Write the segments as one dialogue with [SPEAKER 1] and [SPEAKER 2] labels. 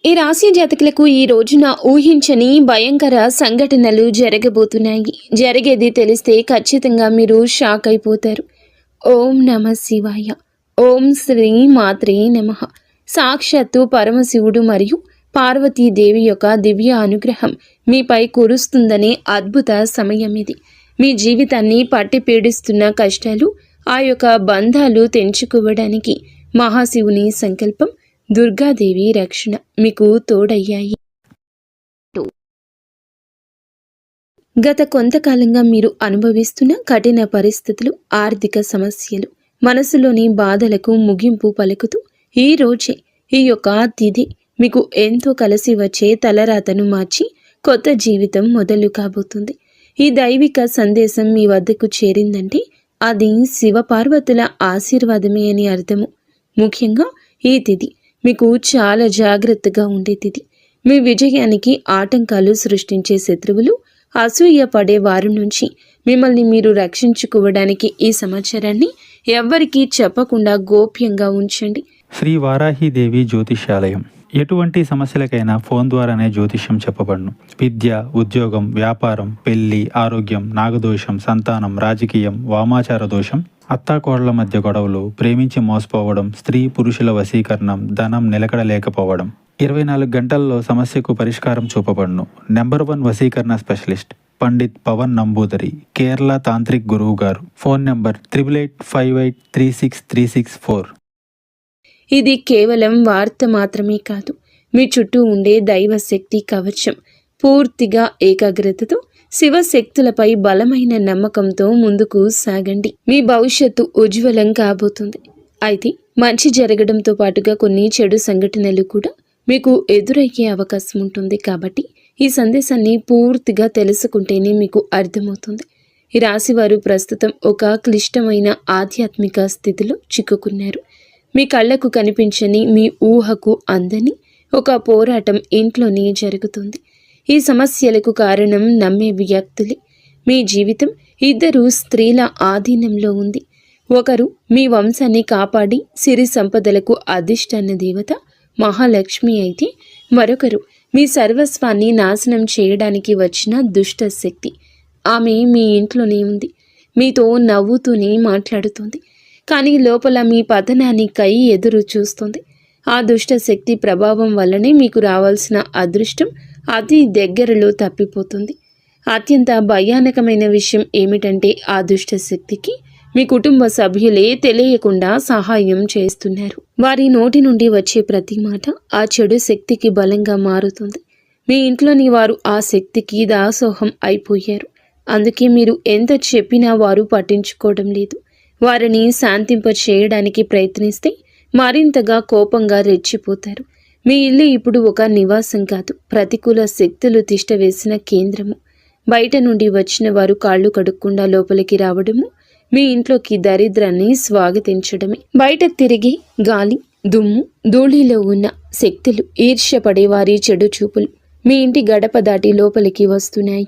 [SPEAKER 1] ఈ రాశి జాతకులకు ఈ రోజున ఊహించని భయంకర సంఘటనలు జరగబోతున్నాయి. జరిగేది తెలిస్తే ఖచ్చితంగా మీరు షాక్ అయిపోతారు. ఓం నమ శివాయ. ఓం శ్రీ మాత్రే నమః. సాక్షాత్తు పరమశివుడు మరియు పార్వతీదేవి యొక్క దివ్య అనుగ్రహం మీపై కురుస్తుందనే అద్భుత సమయం ఇది. మీ జీవితాన్ని పట్టి పీడిస్తున్న కష్టాలు, ఆ యొక్క బంధాలు తెంచుకోవడానికి మహాశివుని సంకల్పం, దుర్గాదేవి రక్షణ మీకు తోడయ్యాయి. గత కొంతకాలంగా మీరు అనుభవిస్తున్న కఠిన పరిస్థితులు, ఆర్థిక సమస్యలు, మనసులోని బాధలకు ముగింపు పలుకుతూ ఈ రోజే ఈ యొక్క తిథి మీకు ఎంతో కలిసి వచ్చే తలరాతను మార్చి కొత్త జీవితం మొదలు కాబోతుంది. ఈ దైవిక సందేశం మీ వద్దకు చేరిందంటే అది శివపార్వతుల ఆశీర్వాదమే అని అర్థము. ముఖ్యంగా ఈ తిథి మీకు చాలా జాగ్రత్తగా ఉండే తిథి. మీ విజయానికి ఆటంకాలు సృష్టించే శత్రువులు, అసూయ పడే వారి నుంచి మిమ్మల్ని మీరు రక్షించుకోవడానికి ఈ సమాచారాన్ని ఎవ్వరికీ చెప్పకుండా గోప్యంగా ఉంచండి.
[SPEAKER 2] శ్రీ వారాహిదేవి జ్యోతిష్యాలయం. ఎటువంటి సమస్యలకైనా ఫోన్ ద్వారానే జ్యోతిష్యం చెప్పబడును. విద్య, ఉద్యోగం, వ్యాపారం, పెళ్లి, ఆరోగ్యం, నాగదోషం, సంతానం, రాజకీయం, వామాచార దోషం, అత్తాకోడళ్ల మధ్య గొడవలు, ప్రేమించి మోసపోవడం, స్త్రీ పురుషుల వశీకరణం, ధనం నిలకడలేకపోవడం, 24 గంటల్లో సమస్యకు పరిష్కారం చూపబడును. నెంబర్ 1 వశీకరణ స్పెషలిస్ట్ పండిత్ పవన్ నంబూదరి, కేరళ తాంత్రిక్ గురువు గారు. Phone number 8858363634.
[SPEAKER 1] ఇది కేవలం వార్త మాత్రమే కాదు, మీ చుట్టూ ఉండే దైవశక్తి కవచం. పూర్తిగా ఏకాగ్రతతో శివశక్తులపై బలమైన నమ్మకంతో ముందుకు సాగండి. మీ భవిష్యత్తు ఉజ్వలం కాబోతుంది. అయితే మంచి జరగడంతో పాటుగా కొన్ని చెడు సంఘటనలు కూడా మీకు ఎదురయ్యే అవకాశం ఉంటుంది. కాబట్టి ఈ సందేశాన్ని పూర్తిగా తెలుసుకుంటేనే మీకు అర్థమవుతుంది. ఈ రాశివారు ప్రస్తుతం ఒక క్లిష్టమైన ఆధ్యాత్మిక స్థితిలో చిక్కుకున్నారు. మీ కళ్ళకు కనిపించని, మీ ఊహకు అందని ఒక పోరాటం ఇంట్లోనే జరుగుతుంది. ఈ సమస్యలకు కారణం నమ్మే వ్యక్తులే. మీ జీవితం 2 స్త్రీల ఆధీనంలో ఉంది. ఒకరు మీ వంశాన్ని కాపాడి సిరి సంపదలకు అధిష్టాన దేవత మహాలక్ష్మి అయితే, మరొకరు మీ సర్వస్వాన్ని నాశనం చేయడానికి వచ్చిన దుష్ట శక్తి. ఆమె మీ ఇంట్లోనే ఉంది, మీతో నవ్వుతూనే మాట్లాడుతుంది. కానీ లోపల మీ పతనానికై ఎదురు చూస్తుంది. ఆ దుష్ట శక్తి ప్రభావం వల్లనే మీకు రావాల్సిన అదృష్టం అతి దగ్గరలో తప్పిపోతుంది. అత్యంత భయానకమైన విషయం ఏమిటంటే, ఆ దుష్ట శక్తికి మీ కుటుంబ సభ్యులే తెలియకుండా సహాయం చేస్తున్నారు. వారి నోటి నుండి వచ్చే ప్రతి మాట ఆ చెడు శక్తికి బలంగా మారుతుంది. మీ ఇంట్లోని వారు ఆ శక్తికి దాసోహం అయిపోయారు. అందుకే మీరు ఎంత చెప్పినా వారు పట్టించుకోవడం లేదు. వారిని శాంతింప చేయడానికి ప్రయత్నిస్తే మరింతగా కోపంగా రెచ్చిపోతారు. మీ ఇల్లు ఇప్పుడు ఒక నివాసం కాదు, ప్రతికూల శక్తులు తిష్టవేసిన కేంద్రము. బయట నుండి వచ్చిన వారు కాళ్ళు కడుక్కుండా లోపలికి రావడము మీ ఇంట్లోకి దరిద్రాన్ని స్వాగతించడమే. బయట తిరిగి గాలి, దుమ్ము, ధూళిలో ఉన్న శక్తులు, ఈర్ష్యపడే వారి చెడు చూపులు మీ ఇంటి గడప దాటి లోపలికి వస్తున్నాయి.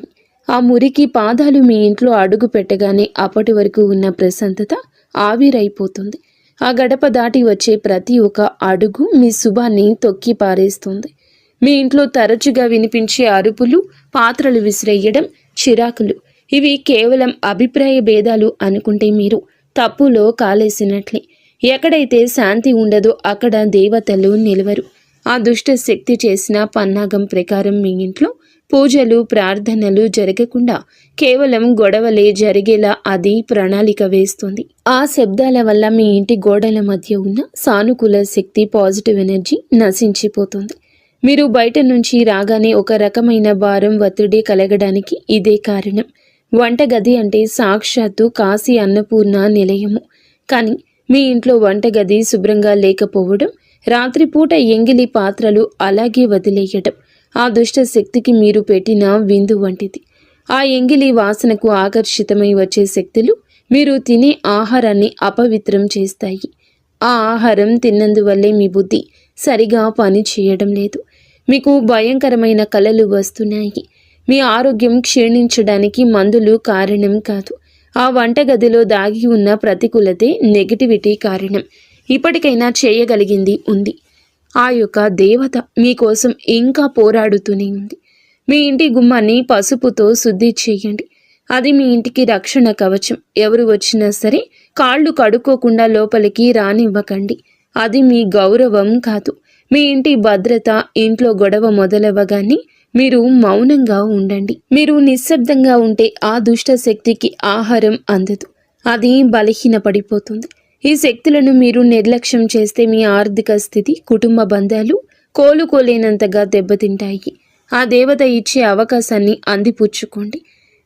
[SPEAKER 1] ఆ మురికి పాదాలు మీ ఇంట్లో అడుగు పెట్టగానే అప్పటి వరకు ఉన్న ప్రశాంతత ఆవిరైపోతుంది. ఆ గడప దాటి వచ్చే ప్రతి ఒక్క అడుగు మీ శుభాన్ని తొక్కి పారేస్తుంది. మీ ఇంట్లో తరచుగా వినిపించే అరుపులు, పాత్రలు విసిరేయడం, చిరాకులు, ఇవి కేవలం అభిప్రాయ భేదాలు అనుకుంటే మీరు తప్పులో కాలేసినట్లే. ఎక్కడైతే శాంతి ఉండదో అక్కడ దేవతలు నిలవరు. ఆ దుష్ట శక్తి చేసిన పన్నాగం ప్రకారం మీ ఇంట్లో పూజలు, ప్రార్థనలు జరగకుండా కేవలం గొడవలే జరిగేలా అది ప్రణాళిక వేస్తుంది. ఆ శబ్దాల వల్ల మీ ఇంటి గోడల మధ్య ఉన్న సానుకూల శక్తి, పాజిటివ్ ఎనర్జీ నశించిపోతుంది. మీరు బయట నుంచి రాగానే ఒక రకమైన భారం, ఒత్తిడి కలగడానికి ఇదే కారణం. వంటగది అంటే సాక్షాత్తు కాశీ అన్నపూర్ణ నిలయము. కానీ మీ ఇంట్లో వంటగది శుభ్రంగా లేకపోవడం, రాత్రిపూట ఎంగిలి పాత్రలు అలాగే వదిలేయడం ఆ దుష్ట శక్తికి మీరు పెట్టిన విందు వంటిది. ఆ ఎంగిలి వాసనకు ఆకర్షితమై వచ్చే శక్తులు మీరు తినే ఆహారాన్ని అపవిత్రం చేస్తాయి. ఆ ఆహారం తిన్నందువల్లే మీ బుద్ధి సరిగా పని చేయడం లేదు. మీకు భయంకరమైన కలలు వస్తున్నాయి. మీ ఆరోగ్యం క్షీణించడానికి మందులు కారణం కాదు. ఆ వంటగదిలో దాగి ఉన్న ప్రతికూలతే, నెగటివిటీ కారణం. ఇప్పటికైనా చేయగలిగింది ఉంది. ఆ యొక్క దేవత మీకోసం ఇంకా పోరాడుతూనే ఉంది. మీ ఇంటి గుమ్మాన్ని పసుపుతో శుద్ధి చేయండి. అది మీ ఇంటికి రక్షణ కవచం. ఎవరు వచ్చినా సరే కాళ్ళు కడుక్కోకుండా లోపలికి రానివ్వకండి. అది మీ గౌరవం కాదు. మీ ఇంటి భద్రత. ఇంట్లో గొడవ మొదలవ్వగానే మీరు మౌనంగా ఉండండి. మీరు నిశ్శబ్దంగా ఉంటే ఆ దుష్ట శక్తికి ఆహారం అందదు. అది బలహీనపడిపోతుంది. ఈ శక్తులను మీరు నిర్లక్ష్యం చేస్తే మీ ఆర్థిక స్థితి, కుటుంబ బంధాలు కోలుకోలేనంతగా దెబ్బతింటాయి. ఆ దేవత ఇచ్చే అవకాశాన్ని అందిపుచ్చుకోండి.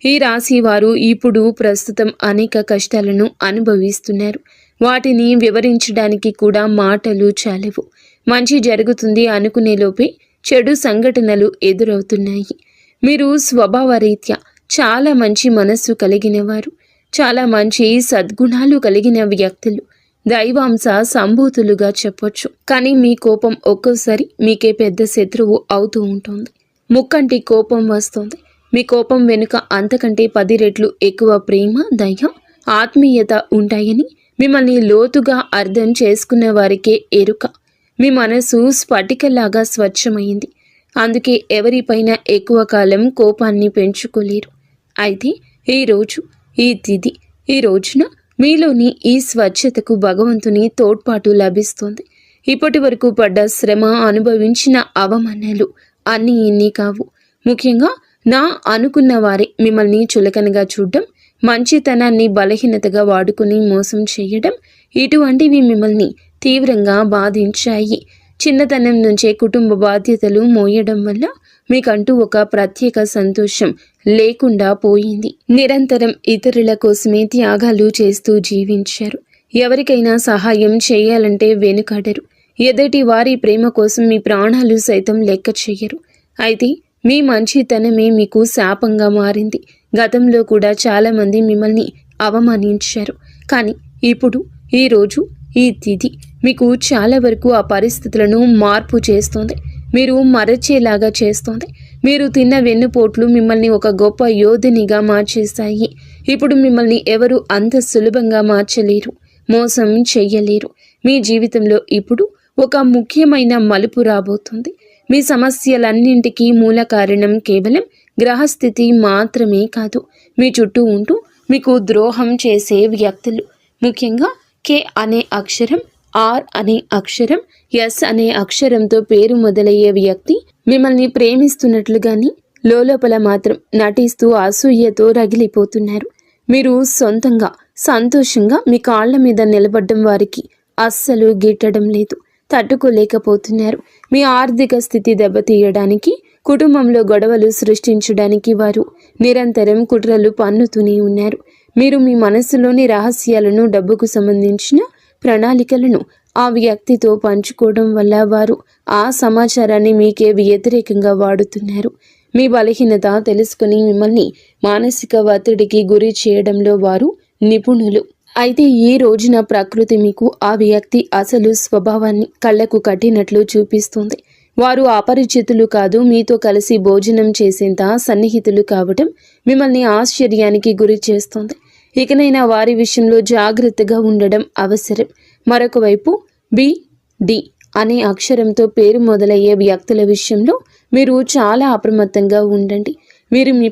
[SPEAKER 1] ఈ రాశి వారు ఇప్పుడు ప్రస్తుతం అనేక కష్టాలను అనుభవిస్తున్నారు. వాటిని వివరించడానికి కూడా మాటలు చాలవు. మంచి జరుగుతుంది అనుకునే లోపే చెడు సంఘటనలు ఎదురవుతున్నాయి. మీరు స్వభావరీత్యా చాలా మంచి మనస్సు కలిగిన వారు, చాలా మంచి సద్గుణాలు కలిగిన వ్యక్తులు, దైవాంశ సంభూతులుగా చెప్పొచ్చు. కానీ మీ కోపం ఒక్కోసారి మీకే పెద్ద శత్రువు అవుతూ ఉంటుంది. ముక్కంటి కోపం వస్తుంది. మీ కోపం వెనుక అంతకంటే 10 రెట్లు ఎక్కువ ప్రేమ, దయ, ఆత్మీయత ఉంటాయని మిమ్మల్ని లోతుగా అర్థం చేసుకున్న వారికే ఎరుక. మీ మనసు స్ఫటికలాగా స్వచ్ఛమైంది. అందుకే ఎవరిపైన ఎక్కువ కాలం కోపాన్ని పెంచుకోలేరు. అయితే ఈరోజు, ఈ తిథి, ఈ రోజున మీలోని ఈ స్వచ్ఛతకు భగవంతుని తోడ్పాటు లభిస్తుంది. ఇప్పటి వరకు పడ్డ శ్రమ, అనుభవించిన అవమానాలు అన్నీ ఇన్ని కావు. ముఖ్యంగా నా అనుకున్న వారే మిమ్మల్ని చులకనగా చూడడం, మంచితనాన్ని బలహీనతగా వాడుకుని మోసం చేయడం, ఇటువంటివి మిమ్మల్ని తీవ్రంగా బాధించాయి. చిన్నతనం నుంచే కుటుంబ బాధ్యతలు మోయడం వల్ల మీకంటూ ఒక ప్రత్యేక సంతోషం లేకుండా పోయింది. నిరంతరం ఇతరుల కోసమే త్యాగాలు చేస్తూ జీవించారు. ఎవరికైనా సహాయం చేయాలంటే వెనుకాడరు. ఎదుటి వారి ప్రేమ కోసం మీ ప్రాణాలు సైతం లెక్క చేయరు. అయితే మీ మంచితనమే మీకు శాపంగా మారింది. గతంలో కూడా చాలామంది మిమ్మల్ని అవమానించారు. కానీ ఇప్పుడు, ఈరోజు, ఈ తిథి మీకు చాలా వరకు ఆ పరిస్థితులను మార్పు చేస్తుంది. మీరు మరచేలాగా చేస్తుంది. మీరు తిన్న వెన్నుపోట్లు మిమ్మల్ని ఒక గొప్ప యోధునిగా మార్చేస్తాయి. ఇప్పుడు మిమ్మల్ని ఎవరు అంత సులభంగా మార్చలేరు, మోసం చెయ్యలేరు. మీ జీవితంలో ఇప్పుడు ఒక ముఖ్యమైన మలుపు రాబోతుంది. మీ సమస్యలన్నింటికీ మూల కారణం కేవలం గ్రహస్థితి మాత్రమే కాదు, మీ చుట్టూ ఉంటూ మీకు ద్రోహం చేసే వ్యక్తులు. ముఖ్యంగా కే అనే అక్షరం, ఆర్ అనే అక్షరం, ఎస్ అనే అక్షరంతో పేరు మొదలయ్యే వ్యక్తి మిమ్మల్ని ప్రేమిస్తున్నట్లుగాని లోపల మాత్రం నటిస్తూ అసూయతో రగిలిపోతున్నారు. మీరు సొంతంగా సంతోషంగా మీ కాళ్ల మీద నిలబడ్డం వారికి అస్సలు గిట్టడం లేదు, తట్టుకోలేకపోతున్నారు. మీ ఆర్థిక స్థితి దెబ్బతీయడానికి, కుటుంబంలో గొడవలు సృష్టించడానికి వారు నిరంతరం కుట్రలు పన్నుతూనే ఉన్నారు. మీరు మీ మనస్సులోని రహస్యాలను, డబ్బుకు సంబంధించిన ప్రణాళికలను ఆ వ్యక్తితో పంచుకోవడం వల్ల వారు ఆ సమాచారాన్ని మీకే వ్యతిరేకంగా వాడుతున్నారు. మీ బలహీనత తెలుసుకుని మిమ్మల్ని మానసిక ఒత్తిడికి గురి చేయడంలో వారు నిపుణులు. అయితే ఈ రోజున ప్రకృతి మీకు ఆ వ్యక్తి అసలు స్వభావాన్ని కళ్ళకు కట్టినట్లు చూపిస్తుంది. వారు అపరిచితులు కాదు, మీతో కలిసి భోజనం చేసేంత సన్నిహితులు కావటం మిమ్మల్ని ఆశ్చర్యానికి గురి చేస్తుంది. ఇకనైనా వారి విషయంలో జాగ్రత్తగా ఉండడం అవసరం. మరొక వైపు బి అనే అక్షరంతో పేరు మొదలయ్యే వ్యక్తుల విషయంలో మీరు చాలా అప్రమత్తంగా ఉండండి. వీరు మీ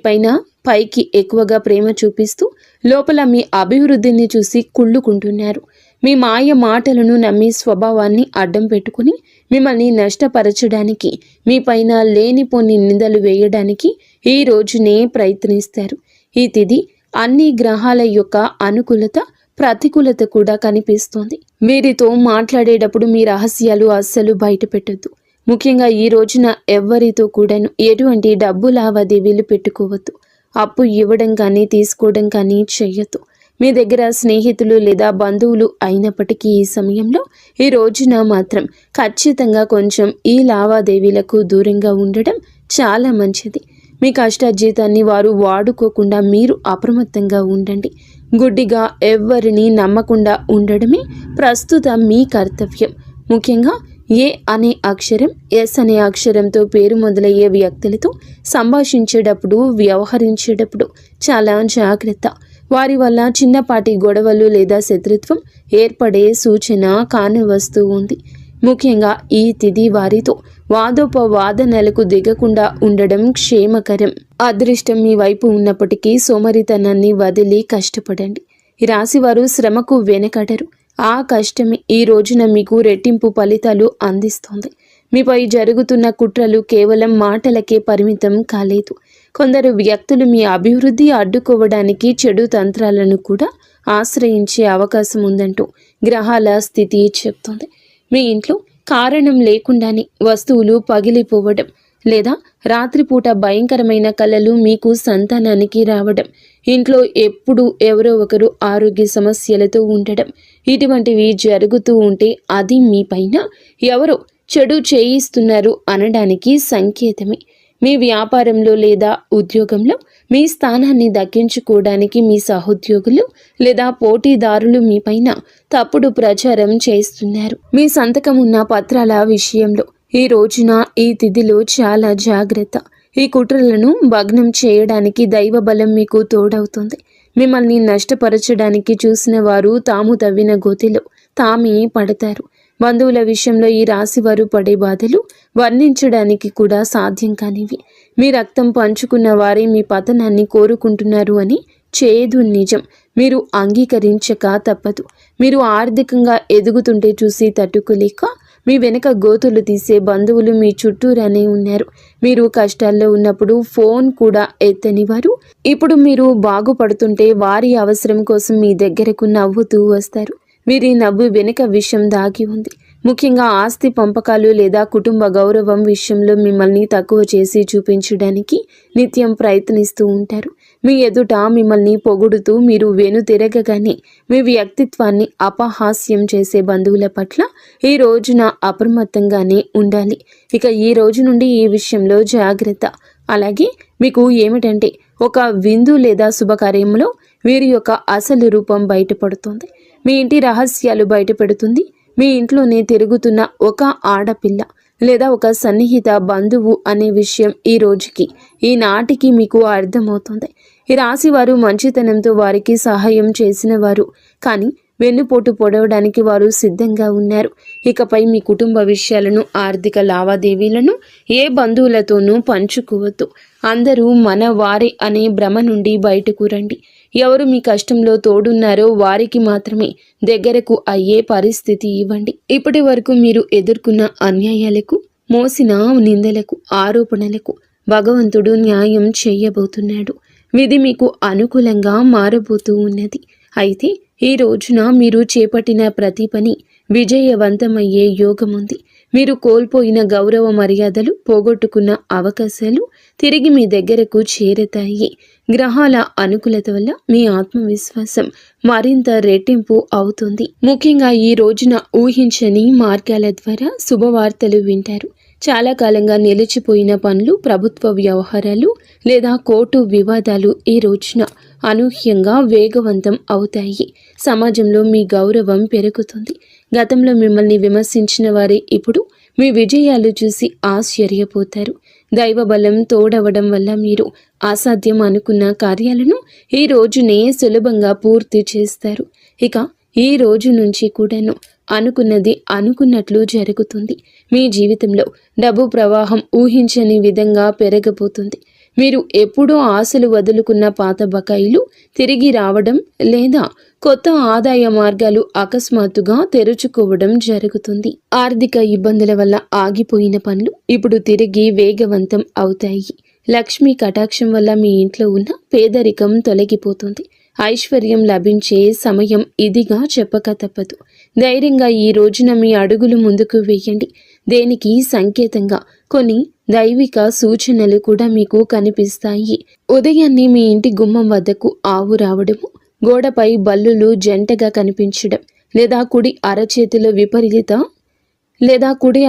[SPEAKER 1] పైకి ఎక్కువగా ప్రేమ చూపిస్తూ లోపల మీ అభివృద్ధిని చూసి కుళ్ళుకుంటున్నారు. మీ మాయ మాటలను నమ్మి స్వభావాన్ని అడ్డం పెట్టుకుని మిమ్మల్ని నష్టపరచడానికి, మీ పైన లేనిపోని నిందలు వేయడానికి ఈ రోజునే ప్రయత్నిస్తారు. ఈ తిథి అన్ని గ్రహాల యొక్క అనుకూలత, ప్రతికూలత కూడా కనిపిస్తోంది. వీరితో మాట్లాడేటప్పుడు మీ రహస్యాలు అస్సలు బయట పెట్టొద్దు. ముఖ్యంగా ఈ రోజున ఎవ్వరితో కూడాను ఎటువంటి డబ్బు లావాదేవీలు పెట్టుకోవద్దు. అప్పు ఇవ్వడం కానీ తీసుకోవడం కానీ చెయ్యొద్దు. మీ దగ్గర స్నేహితులు లేదా బంధువులు అయినప్పటికీ ఈ సమయంలో, ఈ రోజున మాత్రం ఖచ్చితంగా కొంచెం ఈ లావాదేవీలకు దూరంగా ఉండడం చాలా మంచిది. మీ కష్టార్జితాన్ని వారు వాడుకోకుండా మీరు అప్రమత్తంగా ఉండండి. గుడ్డిగా ఎవ్వరిని నమ్మకుండా ఉండడమే ప్రస్తుతం మీ కర్తవ్యం. ముఖ్యంగా ఏ అనే అక్షరం, ఎస్ అనే అక్షరంతో పేరు మొదలయ్యే వ్యక్తులతో సంభాషించేటప్పుడు, వ్యవహరించేటప్పుడు చాలా జాగ్రత్త. వారి వల్ల చిన్నపాటి గొడవలు లేదా శత్రుత్వం ఏర్పడే సూచన కానవస్తూ ఉంది. ముఖ్యంగా ఈ తిథి వారితో వాదోపవాదనలకు దిగకుండా ఉండడం క్షేమకరం. అదృష్టం మీ వైపు ఉన్నప్పటికీ సోమరితనాన్ని వదిలి కష్టపడండి. ఈ రాశివారు శ్రమకు వెనకడరు. ఆ కష్టమే ఈ రోజున మీకు రెట్టింపు ఫలితాలు అందిస్తోంది. మీపై జరుగుతున్న కుట్రలు కేవలం మాటలకే పరిమితం కాలేదు. కొందరు వ్యక్తులు మీ అభివృద్ధి అడ్డుకోవడానికి చెడు తంత్రాలను కూడా ఆశ్రయించే అవకాశం ఉందంటూ గ్రహాల స్థితి చెప్తోంది. మీ ఇంట్లో కారణం లేకుండానే వస్తువులు పగిలిపోవడం లేదా రాత్రిపూట భయంకరమైన కలలు మీకు సంతానానికి రావడం, ఇంట్లో ఎప్పుడు ఎవరో ఒకరు ఆరోగ్య సమస్యలతో ఉండడం, ఇటువంటివి జరుగుతూ ఉంటే అది మీ పైన ఎవరో చెడు చేయిస్తున్నారు అనడానికి సంకేతమే. మీ వ్యాపారంలో లేదా ఉద్యోగంలో మీ స్థానాన్ని దక్కించుకోవడానికి మీ సహోద్యోగులు లేదా పోటీదారులు మీ పైన తప్పుడు ప్రచారం చేస్తున్నారు. మీ సంతకం ఉన్న పత్రాల విషయంలో ఈ రోజున ఈ తిథిలో చాలా జాగ్రత్త. ఈ కుట్రలను భగ్నం చేయడానికి దైవ బలం మీకు తోడవుతుంది. మిమ్మల్ని నష్టపరచడానికి చూసిన వారు తాము తవ్విన గోతిలో తామే పడతారు. బంధువుల విషయంలో ఈ రాశి వారు పడే బాధలు వర్ణించడానికి కూడా సాధ్యం కానివి. మీ రక్తం పంచుకున్న వారే మీ పతనాన్ని కోరుకుంటున్నారు అని చేదు నిజం. మీరు అంగీకరించక తప్పదు. మీరు ఆర్థికంగా ఎదుగుతుంటే చూసి తట్టుకోలేక మీ వెనక గోతులు తీసే బంధువులు మీ చుట్టూరానే ఉన్నారు. మీరు కష్టాల్లో ఉన్నప్పుడు ఫోన్ కూడా ఎత్తని వారు ఇప్పుడు మీరు బాగుపడుతుంటే వారి అవసరం కోసం మీ దగ్గరకు నవ్వుతూ వస్తారు. వీరి నవ్వు వెనుక విషయం దాగి ఉంది. ముఖ్యంగా ఆస్తి పంపకాలు లేదా కుటుంబ గౌరవం విషయంలో మిమ్మల్ని తక్కువ చేసి చూపించడానికి నిత్యం ప్రయత్నిస్తూ ఉంటారు. మీ ఎదుట మిమ్మల్ని పొగుడుతూ మీరు వెనుతిరగగానే మీ వ్యక్తిత్వాన్ని అపహాస్యం చేసే బంధువుల పట్ల ఈ రోజున అప్రమత్తంగానే ఉండాలి. ఇక ఈ రోజు నుండి ఈ విషయంలో జాగ్రత్త. అలాగే మీకు ఏమిటంటే ఒక విందు లేదా శుభకార్యంలో వీరి యొక్క అసలు రూపం బయటపడుతుంది. మీ ఇంటి రహస్యాలు బయటపెడుతుంది. మీ ఇంట్లోనే తిరుగుతున్న ఒక ఆడపిల్ల లేదా ఒక సన్నిహిత బంధువు అనే విషయం ఈ రోజుకి ఈనాటికి మీకు అర్థమవుతుంది. ఈ రాశి వారు మంచితనంతో వారికి సహాయం చేసిన వారు, కానీ వెన్నుపోటు పొడవడానికి వారు సిద్ధంగా ఉన్నారు. ఇకపై మీ కుటుంబ విషయాలను, ఆర్థిక లావాదేవీలను ఏ బంధువులతోనూ పంచుకోవద్దు. అందరూ మన వారే అనే భ్రమ నుండి బయటకు రండి. ఎవరు మీ కష్టంలో తోడున్నారో వారికి మాత్రమే దగ్గరకు అయ్యే పరిస్థితి ఇవ్వండి. ఇప్పటి వరకు మీరు ఎదుర్కొన్న అన్యాయాలకు, మోసిన నిందలకు, ఆరోపణలకు భగవంతుడు న్యాయం చేయబోతున్నాడు. విధి మీకు అనుకూలంగా మారబోతూ ఉన్నది. అయితే ఈ రోజున మీరు చేపట్టిన ప్రతి పని విజయవంతమయ్యే యోగం ఉంది. మీరు కోల్పోయిన గౌరవ మర్యాదలు, పోగొట్టుకున్న అవకాశాలు తిరిగి మీ దగ్గరకు చేరతాయి. గ్రహాల అనుకూలత వల్ల మీ ఆత్మవిశ్వాసం మరింత రెట్టింపు అవుతుంది. ముఖ్యంగా ఈ రోజున ఊహించని మార్గాల ద్వారా శుభవార్తలు వింటారు. చాలా కాలంగా నిలిచిపోయిన పనులు, ప్రభుత్వ వ్యవహారాలు లేదా కోర్టు వివాదాలు ఈ రోజున అనూహ్యంగా వేగవంతం అవుతాయి. సమాజంలో మీ గౌరవం పెరుగుతుంది. గతంలో మిమ్మల్ని విమర్శించిన వారే ఇప్పుడు మీ విజయాలు చూసి ఆశ్చర్యపోతారు. దైవబలం తోడవడం వల్ల మీరు అసాధ్యం అనుకున్న కార్యాలను ఈ రోజునే సులభంగా పూర్తి చేస్తారు. ఇక ఈ రోజు నుంచి కూడాను అనుకున్నది అనుకున్నట్లు జరుగుతుంది. మీ జీవితంలో డబ్బు ప్రవాహం ఊహించని విధంగా పెరగబోతుంది. మీరు ఎప్పుడూ ఆశలు వదులుకున్న పాత బకాయిలు తిరిగి రావడం లేదా కొత్త ఆదాయ మార్గాలు అకస్మాత్తుగా తెరుచుకోవడం జరుగుతుంది. ఆర్థిక ఇబ్బందుల వల్ల ఆగిపోయిన పనులు ఇప్పుడు తిరిగి వేగవంతం అవుతాయి. లక్ష్మీ కటాక్షం వల్ల మీ ఇంట్లో ఉన్న పేదరికం తొలగిపోతుంది. ఐశ్వర్యం లభించే సమయం ఇదిగా చెప్పక తప్పదు. ధైర్యంగా ఈ రోజున మీ అడుగులు ముందుకు వేయండి. దేనికి సంకేతంగా కొన్ని దైవిక సూచనలు కూడా మీకు కనిపిస్తాయి. ఉదయాన్నే మీ ఇంటి గుమ్మం వద్దకు ఆవు రావడము, గోడపై బల్లులు జంటగా కనిపించడం లేదా కుడి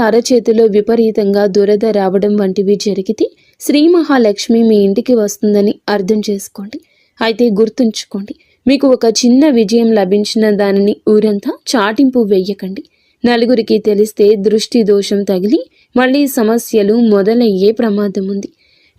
[SPEAKER 1] అరచేతిలో విపరీతంగా దురద రావడం వంటివి జరిగితే శ్రీ మహాలక్ష్మి మీ ఇంటికి వస్తుందని అర్థం చేసుకోండి. అయితే గుర్తుంచుకోండి, మీకు ఒక చిన్న విజయం లభించిన దానిని ఊరంతా చాటింపు వేయకండి. నలుగురికి తెలిస్తే దృష్టి దోషం తగిలి మళ్ళీ సమస్యలు మొదలయ్యే ప్రమాదం ఉంది.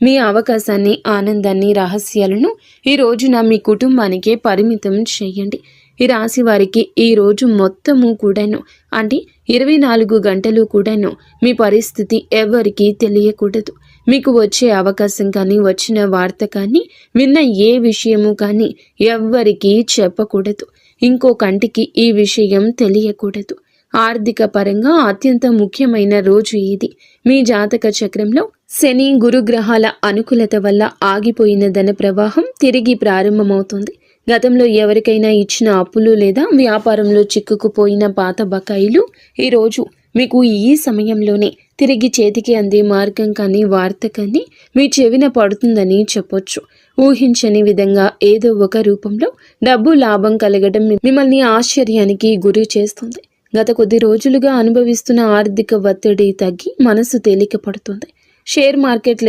[SPEAKER 1] మీ అవకాశాన్ని, ఆనందాన్ని, రహస్యాలను ఈ రోజున మీ కుటుంబానికే పరిమితం చేయండి. ఈ రాశి వారికి ఈ రోజు మొత్తము కూడాను అంటే 24 గంటలు కూడాను మీ పరిస్థితి ఎవరికీ తెలియకూడదు. మీకు వచ్చే అవకాశం కానీ, వచ్చిన వార్త కానీ, విన్న ఏ విషయము కానీ ఎవ్వరికీ చెప్పకూడదు. ఇంకో కంటికి ఈ విషయం తెలియకూడదు. ఆర్థిక పరంగా అత్యంత ముఖ్యమైన రోజు ఇది. మీ జాతక చక్రంలో శని, గురుగ్రహాల అనుకూలత వల్ల ఆగిపోయిన ధన ప్రవాహం తిరిగి ప్రారంభమవుతుంది. గతంలో ఎవరికైనా ఇచ్చిన అప్పులు లేదా వ్యాపారంలో చిక్కుకుపోయిన పాత బకాయిలు ఈరోజు మీకు ఈ సమయంలోనే తిరిగి చేతికి అందే మార్గం కానీ, వార్త కానీ మీ చెవిన పడుతుందని చెప్పొచ్చు. ఊహించని విధంగా ఏదో ఒక రూపంలో డబ్బు లాభం కలగడం మిమ్మల్ని ఆశ్చర్యానికి గురి చేస్తుంది. గత కొద్ది రోజులుగా అనుభవిస్తున్న ఆర్థిక ఒత్తిడి తగ్గి మనసు తేలిక పడుతుంది. షేర్ మార్కెట్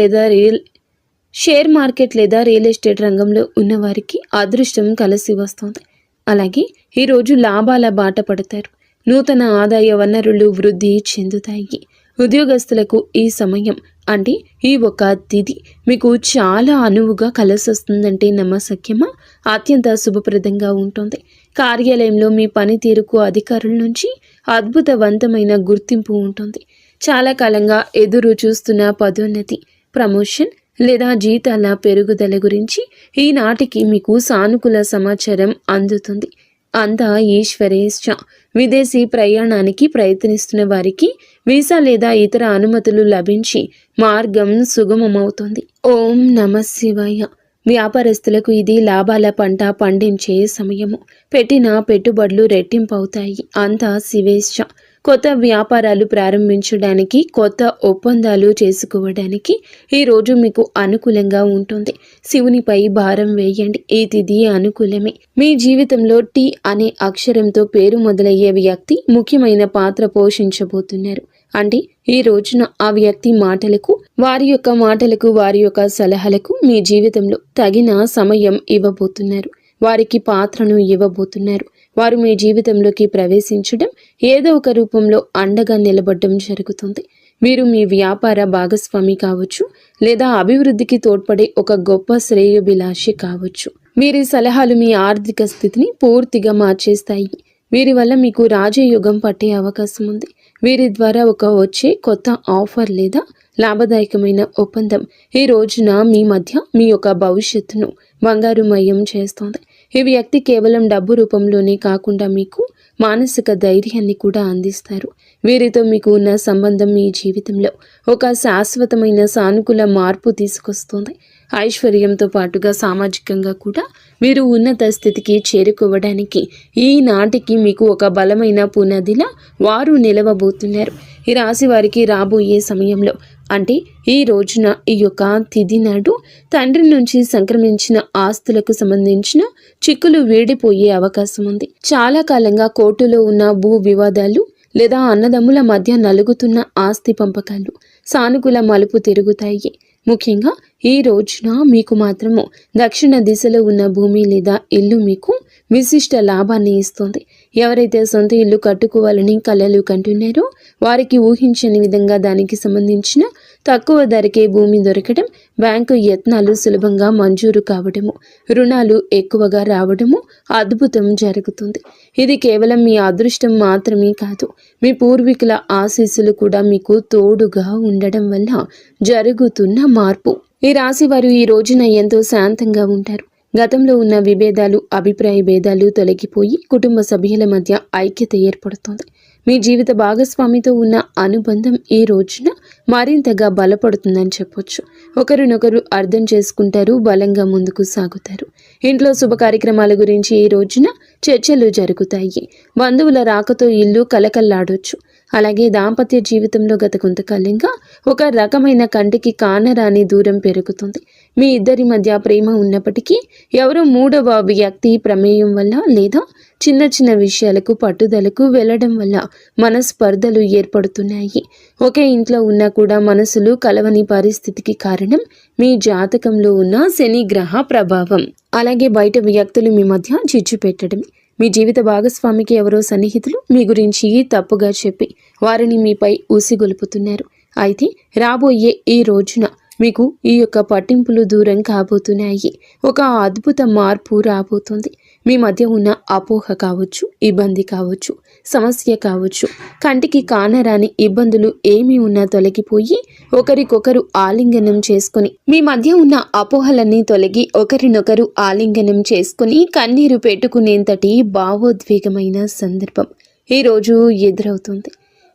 [SPEAKER 1] లేదా రియల్ ఎస్టేట్ రంగంలో ఉన్నవారికి అదృష్టం కలిసి వస్తుంది. అలాగే ఈరోజు లాభాల బాట పడతారు. నూతన ఆదాయ వనరులు వృద్ధి చెందుతాయి. ఉద్యోగస్తులకు ఈ సమయం అంటే ఈ ఒక తిథి మీకు చాలా అనువుగా కలిసొస్తుందంటే నమ్మశక్యమా? అత్యంత శుభప్రదంగా ఉంటుంది. కార్యాలయంలో మీ పనితీరుకు అధికారుల నుంచి అద్భుతవంతమైన గుర్తింపు ఉంటుంది. చాలా కాలంగా ఎదురు చూస్తున్న పదోన్నతి, ప్రమోషన్ లేదా జీతాల పెరుగుదల గురించి ఈనాటికి మీకు సానుకూల సమాచారం అందుతుంది. అంతా ఈశ్వరేచ్ఛ. విదేశీ ప్రయాణానికి ప్రయత్నిస్తున్న వారికి వీసా లేదా ఇతర అనుమతులు లభించి మార్గం సుగమమవుతుంది. ఓం నమః శివాయ. వ్యాపారస్తులకు ఇది లాభాల పంట పండించే సమయము. పెట్టిన పెట్టుబడులు రెట్టింపవుతాయి. అంతా శివేచ్ఛ. కొత్త వ్యాపారాలు ప్రారంభించడానికి, కొత్త ఒప్పందాలు చేసుకోవడానికి ఈరోజు మీకు అనుకూలంగా ఉంటుంది. శివునిపై భారం వేయండి. ఈ తిథి అనుకూలమే. మీ జీవితంలో టీ అనే అక్షరంతో పేరు మొదలయ్యే వ్యక్తి ముఖ్యమైన పాత్ర పోషించబోతున్నారు. అంటే ఈ రోజున ఆ వ్యక్తి మాటలకు, వారి యొక్క సలహాలకు మీ జీవితంలో తగిన సమయం ఇవ్వబోతున్నారు. వారికి పాత్రను ఇవ్వబోతున్నారు. వారు మీ జీవితంలోకి ప్రవేశించడం, ఏదో ఒక రూపంలో అండగా నిలబడడం జరుగుతుంది. వీరు మీ వ్యాపార భాగస్వామి కావచ్చు, లేదా అభివృద్ధికి తోడ్పడే ఒక గొప్ప శ్రేయోభిలాషి కావచ్చు. వీరి సలహాలు మీ ఆర్థిక స్థితిని పూర్తిగా మార్చేస్తాయి. వీరి వల్ల మీకు రాజయోగం పట్టే అవకాశం ఉంది. వీరి ద్వారా వచ్చే కొత్త ఆఫర్ లేదా లాభదాయకమైన ఒప్పందం ఈ రోజున మీ మధ్య మీ యొక్క భవిష్యత్తును బంగారుమయం చేస్తోంది. ఈ వ్యక్తి కేవలం డబ్బు రూపంలోనే కాకుండా మీకు మానసిక ధైర్యాన్ని కూడా అందిస్తారు. వీరితో మీకు ఉన్న సంబంధం మీ జీవితంలో ఒక శాశ్వతమైన సానుకూల మార్పు తీసుకొస్తుంది. ఐశ్వర్యంతో పాటుగా సామాజికంగా కూడా మీరు ఉన్నత స్థితికి చేరుకోవడానికి ఈనాటికి మీకు ఒక బలమైన పునాదిలా వారు నిలవబోతున్నారు. ఈ రాశి వారికి రాబోయే సమయంలో అంటే ఈ రోజున ఈ యొక్క తిథి నాడు తండ్రి నుంచి సంక్రమించిన ఆస్తులకు సంబంధించిన చిక్కులు వీడిపోయే అవకాశం ఉంది. చాలా కాలంగా కోర్టులో ఉన్న భూ వివాదాలు లేదా అన్నదమ్ముల మధ్య నలుగుతున్న ఆస్తి పంపకాలు సానుకూల మలుపు తిరుగుతాయి. ముఖ్యంగా ఈ రోజున మీకు మాత్రము దక్షిణ దిశలో ఉన్న భూమి లేదా ఇల్లు మీకు విశిష్ట లాభాన్ని ఇస్తుంది. ఎవరైతే సొంత ఇల్లు కట్టుకోవాలని కలలు కంటున్నారో వారికి ఊహించని విధంగా దానికి సంబంధించిన తక్కువ ధరకే భూమి దొరకడం, బ్యాంకు యత్నాలు సులభంగా మంజూరు కావడము, రుణాలు ఎక్కువగా రావడము అద్భుతం జరుగుతుంది. ఇది కేవలం మీ అదృష్టం మాత్రమే కాదు, మీ పూర్వీకుల ఆశీస్సులు కూడా మీకు తోడుగా ఉండడం వల్ల జరుగుతున్న మార్పు. ఈ రాశి వారు ఈ రోజున ఎంతో శాంతంగా ఉంటారు. గతంలో ఉన్న విభేదాలు, అభిప్రాయ భేదాలు తొలగిపోయి కుటుంబ సభ్యుల మధ్య ఐక్యత ఏర్పడుతుంది. మీ జీవిత భాగస్వామితో ఉన్న అనుబంధం ఈ రోజున మరింతగా బలపడుతుందని చెప్పొచ్చు. ఒకరినొకరు అర్థం చేసుకుంటారు, బలంగా ముందుకు సాగుతారు. ఇంట్లో శుభ కార్యక్రమాల గురించి ఈ రోజున చర్చలు జరుగుతాయి. బంధువుల రాకతో ఇల్లు కలకల్లాడొచ్చు. అలాగే దాంపత్య జీవితంలో గత కొంతకాలంగా ఒక రకమైన కంటికి కానరాని దూరం పెరుగుతుంది. మీ ఇద్దరి మధ్య ప్రేమ ఉన్నప్పటికీ ఎవరో మూడవ వ్యక్తి ప్రమేయం వల్ల లేదా చిన్న చిన్న విషయాలకు పట్టుదలకు వెళ్ళడం వల్ల మనస్పర్ధలు ఏర్పడుతున్నాయి. ఒకే ఇంట్లో ఉన్నా కూడా మనసులు కలవని పరిస్థితికి కారణం మీ జాతకంలో ఉన్న శని గ్రహ ప్రభావం. అలాగే బయట వ్యక్తులు మీ మధ్య చిచ్చు పెట్టడమే. మీ జీవిత భాగస్వామికి ఎవరో సన్నిహితులు మీ గురించి తప్పుగా చెప్పి వారిని మీపై ఊసిగొలుపుతున్నారు. అయితే రాబోయే ఈ రోజున మీకు ఈ యొక్క పట్టింపులు దూరం కాబోతున్నాయి. ఒక అద్భుత మార్పు రాబోతుంది. మీ మధ్య ఉన్న అపోహ కావచ్చు, ఇబ్బంది కావచ్చు, సమస్య కావచ్చు, కంటికి కానరాని ఇబ్బందులు ఏమీ ఉన్నా తొలగిపోయి ఒకరికొకరు ఆలింగనం చేసుకుని మీ మధ్య ఉన్న అపోహలన్నీ తొలగి ఒకరినొకరు ఆలింగనం చేసుకుని కన్నీరు పెట్టుకునేంతటి భావోద్వేగమైన సందర్భం ఈరోజు ఎదురవుతుంది.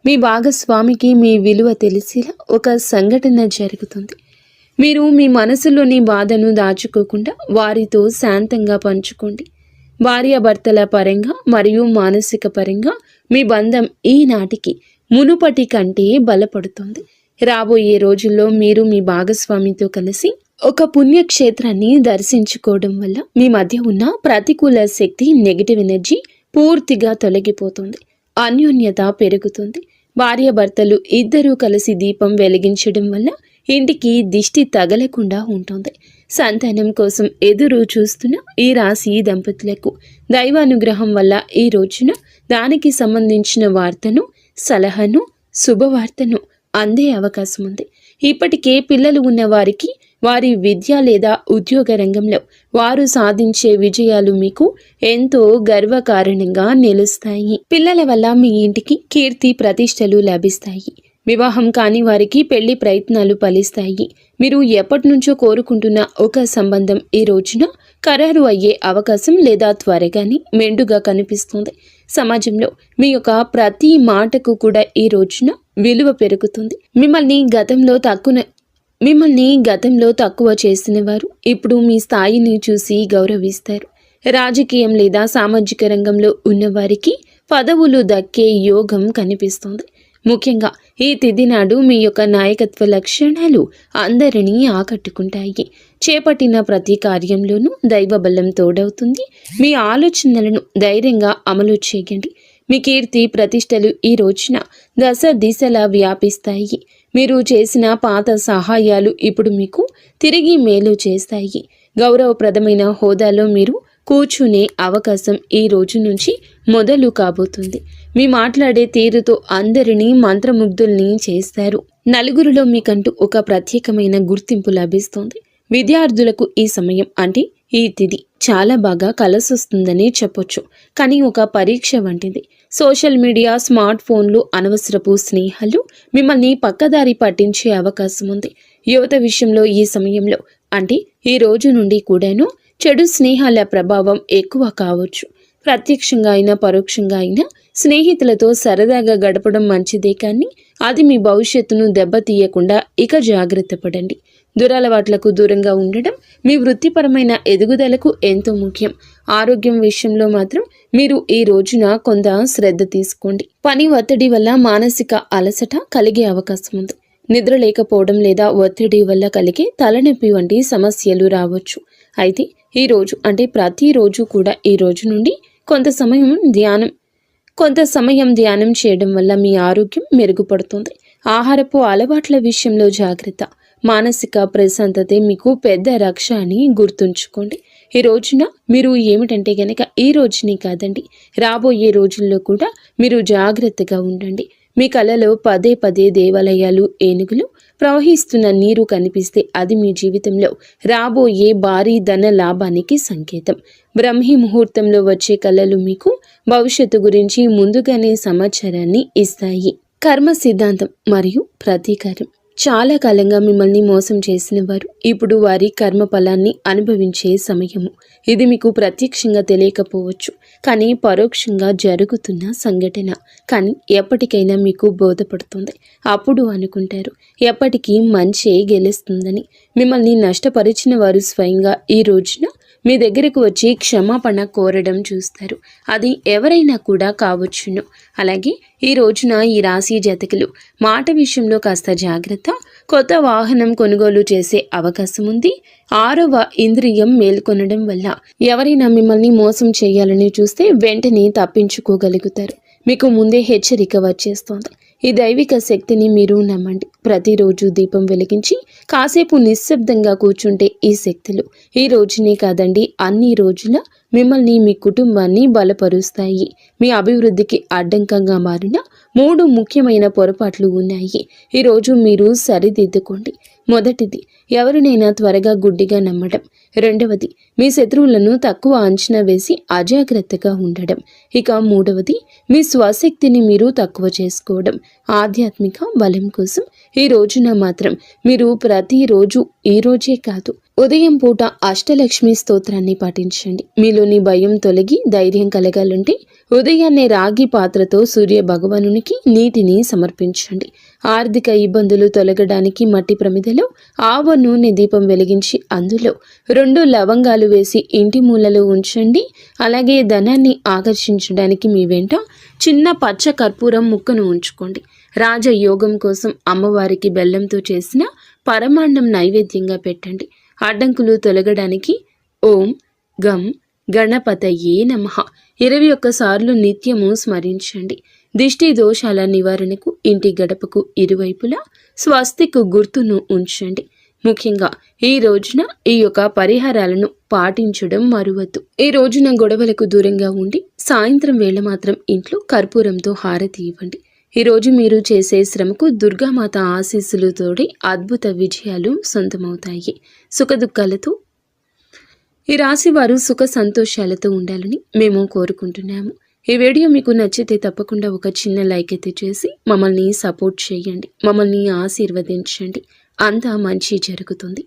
[SPEAKER 1] మీ భాగస్వామికి మీ విలువ తెలిసేలా ఒక సంఘటన జరుగుతుంది. మీరు మీ మనసులోని బాధను దాచుకోకుండా వారితో శాంతంగా పంచుకోండి. భార్యాభర్తల పరంగా మరియు మానసిక పరంగా మీ బంధం ఈనాటికి మునుపటి కంటే బలపడుతుంది. రాబోయే రోజుల్లో మీరు మీ భాగస్వామితో కలిసి ఒక పుణ్యక్షేత్రాన్ని దర్శించుకోవడం వల్ల మీ మధ్య ఉన్న ప్రతికూల శక్తి, నెగిటివ్ ఎనర్జీ పూర్తిగా తొలగిపోతుంది. అన్యోన్యత పెరుగుతుంది. భార్యాభర్తలు ఇద్దరూ కలిసి దీపం వెలిగించడం వల్ల ఇంటికి దిష్టి తగలకుండా ఉంటుంది. సంతానం కోసం ఎదురు చూస్తున్న ఈ రాశి దంపతులకు దైవానుగ్రహం వల్ల ఈ రోజున దానికి సంబంధించిన వార్తను, సలహాను, శుభవార్తను అందే అవకాశం ఉంది. ఇప్పటికే పిల్లలు ఉన్న వారికి వారి విద్య లేదా ఉద్యోగ రంగంలో వారు సాధించే విజయాలు మీకు ఎంతో గర్వకారణంగా నిలుస్తాయి. పిల్లల వల్ల మీ ఇంటికి కీర్తి ప్రతిష్టలు లభిస్తాయి. వివాహం కాని వారికి పెళ్లి ప్రయత్నాలు ఫలిస్తాయి. మీరు ఎప్పటి నుంచో కోరుకుంటున్న ఒక సంబంధం ఈ రోజున ఖరారు అయ్యే అవకాశం లేదా త్వరగానే మెండుగా కనిపిస్తుంది. సమాజంలో మీ యొక్క ప్రతి మాటకు కూడా ఈ రోజున విలువ పెరుగుతుంది. మిమ్మల్ని గతంలో తక్కువ చేసిన వారు ఇప్పుడు మీ స్థాయిని చూసి గౌరవిస్తారు. రాజకీయం లేదా సామాజిక రంగంలో ఉన్నవారికి పదవులు దక్కే యోగం కనిపిస్తుంది. ముఖ్యంగా ఈ తిథి నాడు మీ యొక్క నాయకత్వ లక్షణాలు అందరినీ ఆకట్టుకుంటాయి. చేపట్టిన ప్రతి కార్యంలోనూ దైవబలం తోడవుతుంది. మీ ఆలోచనలను ధైర్యంగా అమలు చేయండి. మీ కీర్తి ప్రతిష్టలు ఈ రోజున దశ దిశలా వ్యాపిస్తాయి. మీరు చేసిన పాత సహాయాలు ఇప్పుడు మీకు తిరిగి మేలు చేస్తాయి. గౌరవప్రదమైన హోదాలో మీరు కూర్చునే అవకాశం ఈ రోజు నుంచి మొదలు కాబోతుంది. మీ మాట్లాడే తీరుతో అందరినీ మంత్రముగ్ధుల్ని చేస్తారు. నలుగురిలో మీకంటూ ఒక ప్రత్యేకమైన గుర్తింపు లభిస్తుంది. విద్యార్థులకు ఈ సమయం అంటే ఈ తిథి చాలా బాగా కలిసొస్తుందని చెప్పొచ్చు. కానీ ఒక పరీక్ష వంటిది. సోషల్ మీడియా, స్మార్ట్ ఫోన్లు, అనవసరపు స్నేహాలు మిమ్మల్ని పక్కదారి పట్టించే అవకాశం ఉంది. యువత విషయంలో ఈ సమయంలో అంటే ఈ రోజు నుండి కూడాను చెడు స్నేహాల ప్రభావం ఎక్కువ కావచ్చు. ప్రత్యక్షంగా అయినా పరోక్షంగా అయినా స్నేహితులతో సరదాగా గడపడం మంచిదే, కానీ అది మీ భవిష్యత్తును దెబ్బతీయకుండా ఇక జాగ్రత్త పడండి. దురలవాట్లకు దూరంగా ఉండడం మీ వృత్తిపరమైన ఎదుగుదలకు ఎంతో ముఖ్యం. ఆరోగ్యం విషయంలో మాత్రం మీరు ఈ రోజున కొంత శ్రద్ధ తీసుకోండి. పని ఒత్తిడి వల్ల మానసిక అలసట కలిగే అవకాశం ఉంది. నిద్ర లేకపోవడం లేదా ఒత్తిడి వల్ల కలిగే తలనొప్పి వంటి సమస్యలు రావచ్చు. అయితే ఈ రోజు అంటే ప్రతిరోజు కూడా ఈ రోజు నుండి కొంత సమయం ధ్యానం చేయడం వల్ల మీ ఆరోగ్యం మెరుగుపడుతుంది. ఆహారపు అలవాట్ల విషయంలో జాగ్రత్త. మానసిక ప్రశాంతతే మీకు పెద్ద రక్ష అని గుర్తుంచుకోండి. ఈ రోజున మీరు ఏమిటంటే గనక ఈ రోజుని కాదండి, రాబోయే రోజుల్లో కూడా మీరు జాగ్రత్తగా ఉండండి. మీ కలలో పదే పదే దేవాలయాలు, ఏనుగులు, ప్రవహిస్తున్న నీరు కనిపిస్తే అది మీ జీవితంలో రాబోయే భారీ ధన లాభానికి సంకేతం. బ్రహ్మీ ముహూర్తంలో వచ్చే కళలు మీకు భవిష్యత్తు గురించి ముందుగానే సమాచారాన్ని ఇస్తాయి. కర్మ సిద్ధాంతం మరియు ప్రతీకారం. చాలా కాలంగా మిమ్మల్ని మోసం చేసిన వారు ఇప్పుడు వారి కర్మ ఫలాన్ని అనుభవించే సమయము. ఇది మీకు ప్రత్యక్షంగా తెలియకపోవచ్చు, కానీ పరోక్షంగా జరుగుతున్న సంఘటన. కానీ ఎప్పటికైనా మీకు బోధపడుతుంది. అప్పుడు అనుకుంటారు ఎప్పటికీ మంచే గెలుస్తుందని. మిమ్మల్ని నష్టపరిచిన వారు స్వయంగా ఈ రోజున మీ దగ్గరకు వచ్చి క్షమాపణ కోరడం చూస్తారు. అది ఎవరైనా కూడా కావచ్చును. అలాగే ఈ రోజున ఈ రాశి జాతకులు మాట విషయంలో కాస్త జాగ్రత్త. కొత్త వాహనం కొనుగోలు చేసే అవకాశం ఉంది. 6వ ఇంద్రియం మేల్కొనడం వల్ల ఎవరైనా మిమ్మల్ని మోసం చేయాలని చూస్తే వెంటనే తప్పించుకోగలుగుతారు. మీకు ముందే హెచ్చరిక వచ్చేస్తోంది. ఈ దైవిక శక్తిని మీరు నమ్మండి. ప్రతిరోజు దీపం వెలిగించి కాసేపు నిశ్శబ్దంగా కూర్చుంటే ఈ శక్తులు ఈ రోజునే కాదండి, అన్ని రోజుల మిమ్మల్ని మీ కుటుంబాన్ని బలపరుస్తాయి. మీ అభివృద్ధికి అడ్డంకంగా మారిన 3 ముఖ్యమైన పొరపాట్లు ఉన్నాయి. ఈరోజు మీరు సరిదిద్దుకోండి. మొదటిది, ఎవరినైనా త్వరగా గుడ్డిగా నమ్మడం. రెండవది, మీ శత్రువులను తక్కువ అంచనా వేసి అజాగ్రత్తగా ఉండడం. ఇక మూడవది, మీ స్వశక్తిని మీరు తక్కువ చేసుకోవడం. ఆధ్యాత్మిక బలం కోసం ఈ రోజున మాత్రం మీరు ప్రతిరోజు, ఈ రోజే కాదు, ఉదయం పూట అష్టలక్ష్మి స్తోత్రాన్ని పఠించండి. మీలోని భయం తొలగి ధైర్యం కలగాలంటే ఉదయాన్నే రాగి పాత్రతో సూర్య భగవానునికి నీటిని సమర్పించండి. ఆర్థిక ఇబ్బందులు తొలగడానికి మట్టి ప్రమిదలో ఆవ నూనె దీపం వెలిగించి అందులో 2 లవంగాలు వేసి ఇంటి మూలలో ఉంచండి. అలాగే ధనాన్ని ఆకర్షించడానికి మీ వెంట చిన్న పచ్చ కర్పూరం ముక్కను ఉంచుకోండి. రాజయోగం కోసం అమ్మవారికి బెల్లంతో చేసిన పరమాన్నం నైవేద్యంగా పెట్టండి. అడ్డంకులు తొలగడానికి ఓం గం గణపతయే నమః 21 సార్లు నిత్యము స్మరించండి. దిష్టి దోషాల నివారణకు ఇంటి గడపకు ఇరువైపులా స్వస్తిక్ గుర్తును ఉంచండి. ముఖ్యంగా ఈ రోజున ఈ యొక్క పరిహారాలను పాటించడం మరువద్దు. ఈ రోజున గొడవలకు దూరంగా ఉండి సాయంత్రం వేళ మాత్రం ఇంట్లో కర్పూరంతో హారతి ఇవ్వండి. ఈరోజు మీరు చేసే శ్రమకు దుర్గామాత ఆశీస్సులు తోడి అద్భుత విజయాలు సొంతమవుతాయి. సుఖదుఖాలతో ఈ రాశి వారు సుఖ సంతోషాలతో ఉండాలని మేము కోరుకుంటున్నాము. ఈ వీడియో మీకు నచ్చితే తప్పకుండా ఒక చిన్న లైక్ అయితే చేసి మమ్మల్ని సపోర్ట్ చేయండి. మమ్మల్ని ఆశీర్వదించండి. అంతా మంచి జరుగుతుంది.